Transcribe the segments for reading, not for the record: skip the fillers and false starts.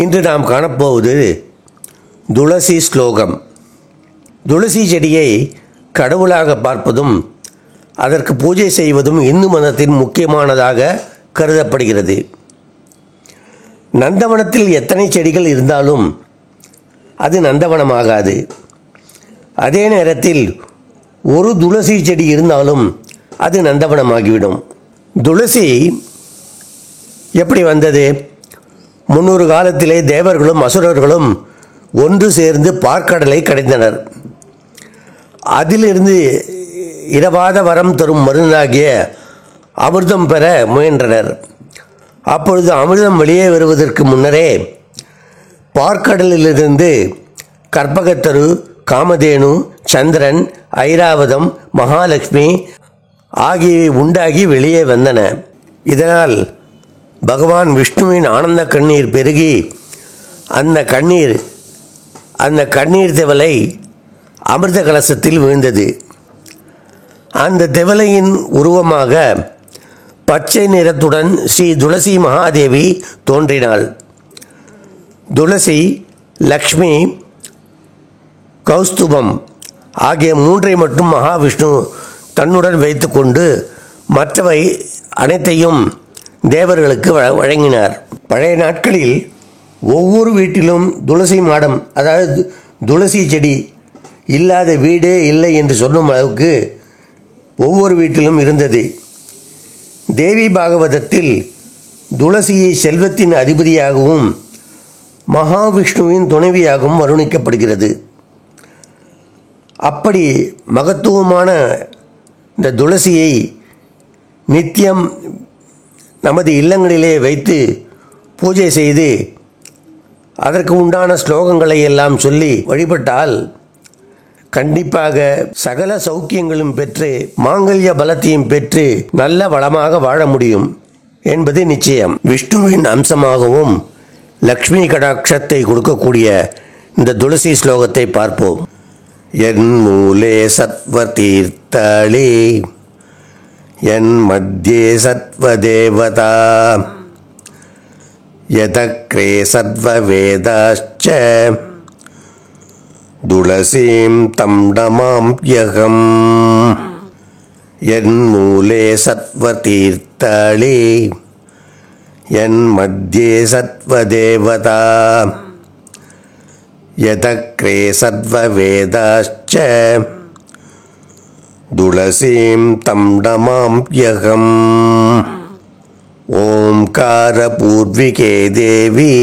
இன்று நாம் காணப்போவது துளசி ஸ்லோகம். துளசி செடியை கடவுளாக பார்ப்பதும் அதற்கு பூஜை செய்வதும் இந்து மதத்தின் முக்கியமானதாக கருதப்படுகிறது. நந்தவனத்தில் எத்தனை செடிகள் இருந்தாலும் அது நந்தவனமாகாது. அதே நேரத்தில் ஒரு துளசி செடி இருந்தாலும் அது நந்தவனமாகிவிடும். துளசி எப்படி வந்தது? முன்னொரு காலத்திலே தேவர்களும் அசுரர்களும் ஒன்று சேர்ந்து பார்க்கடலை கடைந்தனர். அதிலிருந்து இரவாத வரம் தரும் மருந்தாகிய அமிர்தம் பெற முயன்றனர். அப்பொழுது அமிர்தம் வெளியே வருவதற்கு முன்னரே பார்க்கடலிலிருந்து கற்பகத்தரு, காமதேனு, சந்திரன், ஐராவதம், மகாலட்சுமி ஆகியவை உண்டாகி வெளியே வந்தன. இதனால் பகவான் விஷ்ணுவின் ஆனந்த கண்ணீர் பெருகி அந்த கண்ணீர் திவலை அமிர்த கலசத்தில் விழுந்தது. அந்த திவலையின் உருவமாக பச்சை நிறத்துடன் ஸ்ரீ துளசி மகாதேவி தோன்றினாள். துளசி, லக்ஷ்மி, கௌஸ்துபம் ஆகிய மூன்றை மட்டும் மகாவிஷ்ணு தன்னுடன் வைத்துக்கொண்டு மற்றவை அனைத்தையும் தேவர்களுக்கு வழங்கினார். பழைய நாட்களில் ஒவ்வொரு வீட்டிலும் துளசி மாடம், அதாவது துளசி செடி இல்லாத வீடே இல்லை என்று சொல்லும் அளவுக்கு ஒவ்வொரு வீட்டிலும் இருந்தது. தேவி பாகவதத்தில் துளசியை செல்வத்தின் அதிபதியாகவும் மகாவிஷ்ணுவின் துணைவியாகவும் வருணிக்கப்படுகிறது. அப்படி மகத்துவமான இந்த துளசியை நித்தியம் நமது இல்லங்களிலே வைத்து பூஜை செய்து அதற்கு உண்டான ஸ்லோகங்களை எல்லாம் சொல்லி வழிபட்டால் கண்டிப்பாக சகல சௌக்கியங்களும் பெற்று மாங்கல்ய பலத்தையும் பெற்று நல்ல வளமாக வாழ முடியும் என்பது நிச்சயம். விஷ்ணுவின் அம்சமாகவும் லக்ஷ்மி கடாட்சத்தை கொடுக்கக்கூடிய இந்த துளசி ஸ்லோகத்தை பார்ப்போம். என் மூலே சத்வ தீர்த்தாளி என் மத்தியே சத்வ தேவதா யதக்ரே சத்வ வேதாச்ச துளசீம் தம் நமாம்யகம். என் மூலே சத்வ தீர்த்தாளி என் மத்தியே சத்வ தேவதா யதக்ரே சத்வ வேதாச்ச துளசீம் தம் நமாம்யகம். ஓம்கார பூர்விகே தேவி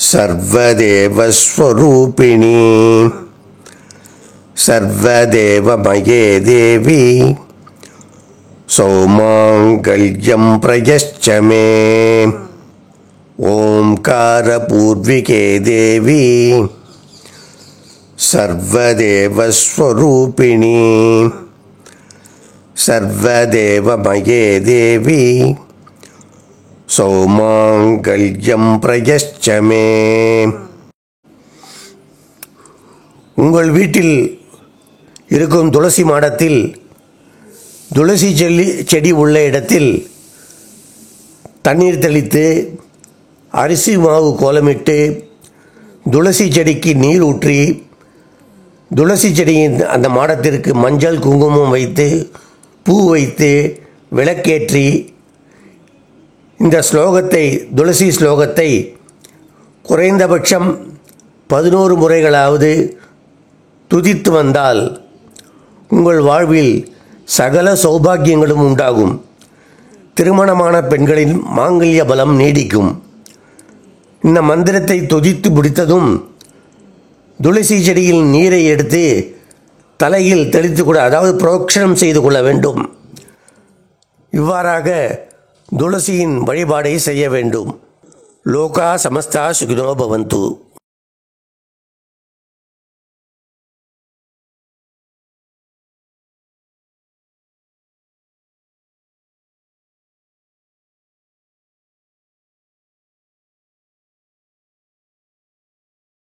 சர்வதேவஸ்வரூபிணி சர்வதேவமயே தேவி சௌமாங்கல்யம் பிரயச்ச மே. ஓம்கார பூர்விகே தேவி சர்வதேவஸ்வரூபிணி சர்வதேவமயே தேவி சௌமாங்கல்யம் பிரயச்ச மே. உங்கள் வீட்டில் இருக்கும் துளசி மாடத்தில் துளசி செடி உள்ள இடத்தில் தண்ணீர் தெளித்து அரிசி மாவு கோலமிட்டு துளசி செடிக்கு நீர் ஊற்றி துளசி செடியின் அந்த மாடத்திற்கு மஞ்சள் குங்குமம் வைத்து பூ வைத்து விளக்கேற்றி இந்த ஸ்லோகத்தை, துளசி ஸ்லோகத்தை குறைந்தபட்சம் 11 முறைகளாவது துதித்து வந்தால் உங்கள் வாழ்வில் சகல சௌபாகியங்களும் உண்டாகும். திருமணமான பெண்களின் மாங்கல்ய பலம் நீடிக்கும். இந்த மந்திரத்தை துதித்து முடித்ததும் துளசி செடியில் நீரை எடுத்து தலையில் தெளித்து கொள்ள, அதாவது புரோக்ஷனம் செய்து கொள்ள வேண்டும். இவ்வாறாக துளசியின் வழிபாடை செய்ய வேண்டும். லோகா சமஸ்தா சுகினோ பவந்து.